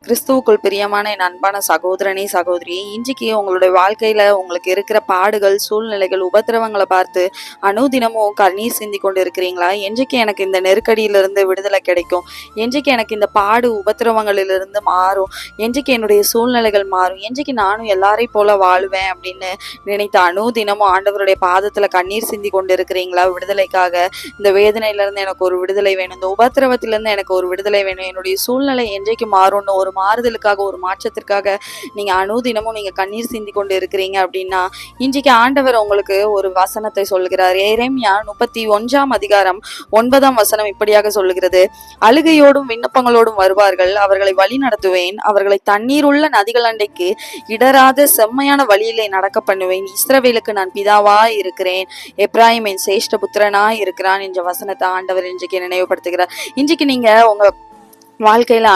கிறிஸ்துவுக்குள் பிரியமான என் அன்பான சகோதரனே சகோதரியே, இன்றைக்கு உங்களுடைய வாழ்க்கையில உங்களுக்கு இருக்கிற பாடுகள், சூழ்நிலைகள், உபத்திரவங்களை பார்த்து அனுதினமும் கண்ணீர் சிந்தி கொண்டு இருக்கிறீங்களா? என்றைக்கு எனக்கு இந்த நெருக்கடியிலிருந்து விடுதலை கிடைக்கும், என்றைக்கு எனக்கு இந்த பாடு உபத்திரவங்களிலிருந்து மாறும், என்றைக்கு என்னுடைய சூழ்நிலைகள் மாறும், என்றைக்கு நானும் எல்லாரையும் போல வாழ்வேன் அப்படின்னு நினைத்த அனுதினமும் ஆண்டவருடைய பாதத்துல கண்ணீர் சிந்தி கொண்டு இருக்கிறீங்களா? விடுதலைக்காக, இந்த வேதனையிலிருந்து எனக்கு ஒரு விடுதலை வேணும், இந்த உபத்திரவத்திலிருந்து எனக்கு ஒரு விடுதலை வேணும், என்னுடைய சூழ்நிலை என்றைக்கு மாறும்னு ஒரு மாறுதலுக்காக, ஒரு மாற்றத்திற்காக நீங்க அனுதினமும் நீங்க கண்ணீர் சிந்தி கொண்டு இருக்கிறீங்க அப்படின்னா, இன்றைக்கு ஆண்டவர் உங்களுக்கு ஒரு வசனத்தை சொல்கிறார். எரேமியா 31 இப்படியாக சொல்லுகிறது: அழுகையோடும் விண்ணப்பங்களோடும் வருவார்கள், அவர்களை வழி நடத்துவேன், அவர்களை தண்ணீர் உள்ள நதிகள் அண்டைக்கு இடராத செம்மையான வழியிலே நடக்க பண்ணுவேன். இஸ்ரவேலுக்கு நான் பிதாவா இருக்கிறேன், எப்ராயிம் என் சேஷ்ட புத்திரனா இருக்கிறான் என்ற வசனத்தை ஆண்டவர் இன்றைக்கு நினைவுபடுத்துகிறார். இன்றைக்கு நீங்க உங்க வாழ்க்கையில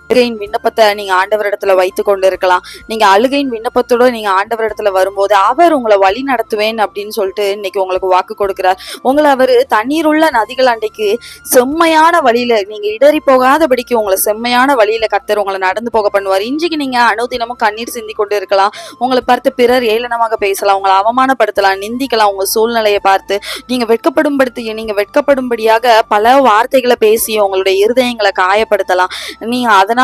அழுகையின் விண்ணப்பத்தை நீங்க ஆண்டவரிடத்துல வைத்து கொண்டு இருக்கலாம். நீங்க அழுகையின் விண்ணப்பத்தோட நீங்க ஆண்டவரிடத்துல வரும்போது அவர் உங்களை வழி நடத்துவேன் அப்படின்னு சொல்லிட்டு இன்னைக்கு உங்களுக்கு வாக்கு கொடுக்கிறார். உங்களை அவரு தண்ணீர் உள்ள நதிகள் அண்டைக்கு செம்மையான வழியில, நீங்க இடறி போகாதபடிக்கு உங்களை செம்மையான வழியில கர்த்தர் உங்களை நடந்து போக பண்ணுவார். இன்றைக்கு நீங்க அனுதினமும் கண்ணீர் சிந்தி கொண்டு இருக்கலாம். உங்களை பார்த்து பிறர் ஏளனமாக பேசலாம், உங்களை அவமானப்படுத்தலாம், நிந்திக்கலாம். உங்க சூழ்நிலையை பார்த்து நீங்க வெட்கப்படும்படியாக பல வார்த்தைகளை பேசி உங்களுடைய இருதயங்களை காயப்படுத்தலாம். நீங்க அதை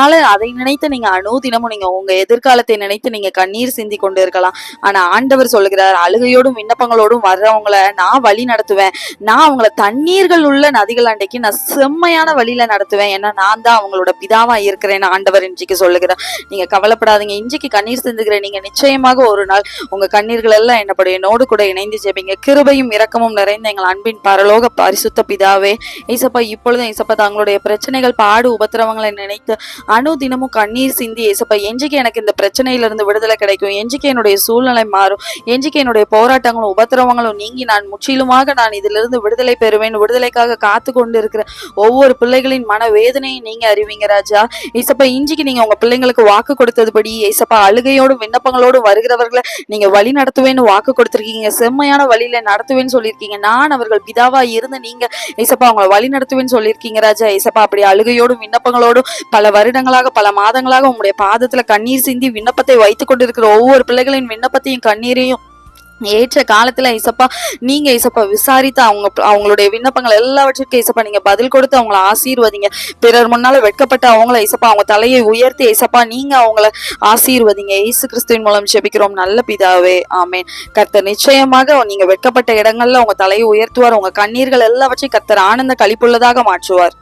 நினைத்து நீங்க அனுதினமும் நீங்க உங்க எதிர்காலத்தை நினைத்து நீங்க கண்ணீர் சிந்தி கொண்டு இருக்கலாம். ஆனா ஆண்டவர் சொல்லுகிறார், அழுகையோடும் விண்ணப்பங்களோடும் வர்றவங்களை நான் வழி நடத்துவேன், நான் அவங்கள தண்ணீர்கள் உள்ள நதிகள் அண்டைக்கு நான் செம்மையான வழியில நடத்துவேன், ஏன்னா நான் தான் அவங்களோட பிதாவா இருக்கிறேன்னு ஆண்டவர் இன்றைக்கு சொல்லுகிறார். நீங்க கவலைப்படாதீங்க. இன்றைக்கு கண்ணீர் சிந்துகிற நீங்க நிச்சயமாக ஒரு நாள் உங்க கண்ணீர்கள் எல்லாம் என்னோடு கூட இணைந்து ஜெபிங்க. கிருபையும் இரக்கமும் நிறைந்த எங்கள் அன்பின் பரலோக பரிசுத்த பிதாவே, ஏசப்பா, இப்பொழுதும் ஏசப்பா தங்களுடைய பிரச்சனைகள், பாடு, உபத்திரவங்களை நினைத்து அனுதினமும் கண்ணீர் சிந்தி, ஏசப்பா, என்றைக்கு எனக்கு இந்த பிரச்சனையில இருந்து விடுதலை கிடைக்கும், என்றைக்கு என்னுடைய சூழ்நிலை மாறும், என்றைக்கு என்னுடைய போராட்டங்களும் உபத்திரவங்களும் நீங்கி நான் முற்றிலுமாக நான் இதிலிருந்து விடுதலை பெறுவேன். விடுதலைக்காக காத்து கொண்டு இருக்கிற ஒவ்வொரு பிள்ளைகளின் மன வேதனையை நீங்க அறிவீங்க ராஜா. ஏசப்பா, இன்றைக்கு நீங்க உங்க பிள்ளைங்களுக்கு வாக்கு கொடுத்ததுபடி ஏசப்பா, அழுகையோடும் விண்ணப்பங்களோடும் வருகிறவர்களை நீங்க வழி நடத்துவேன்னு வாக்கு கொடுத்திருக்கீங்க, செம்மையான வழியில நடத்துவேன்னு சொல்லியிருக்கீங்க. நான் அவர்கள் பிதாவா இருந்து நீங்க ஏசப்பா அவங்களை வழி நடத்துவேன்னு சொல்லியிருக்கீங்க ராஜா. ஏசப்பா, அப்படி அழுகையோடும் விண்ணப்பங்களோடும் பல வருடங்களாக, பல மாதங்களாக உங்களுடைய பாதத்துல கண்ணீர் சிந்தி விண்ணப்பத்தை வைத்துக் கொண்டிருக்கிற ஒவ்வொரு பிள்ளைகளின் விண்ணப்பத்தையும் கண்ணீரையும் ஏற்ற காலத்துல ஏசப்பா நீங்க ஏசப்பா விசாரித்து அவங்களுடைய விண்ணப்பங்கள் எல்லாவற்றுக்கும் ஏசப்பா நீங்க பதில் கொடுத்து அவங்கள ஆசீர்வதிங்க. பிறர் முன்னால வெட்கப்பட்ட அவங்கள ஏசப்பா அவங்க தலையை உயர்த்தி ஏசப்பா நீங்க அவங்கள ஆசீர்வதிங்க. இயேசு கிறிஸ்துவின் மூலம் ஜெபிக்கிறோம் நல்ல பிதாவே, ஆமென். கர்த்தர் நிச்சயமாக நீங்க வெட்கப்பட்ட இடங்கள்ல உங்க தலையை உயர்த்துவார். உங்க கண்ணீர்கள் எல்லாவற்றையும் கர்த்தர் ஆனந்த களிப்புள்ளதாக மாற்றுவார்.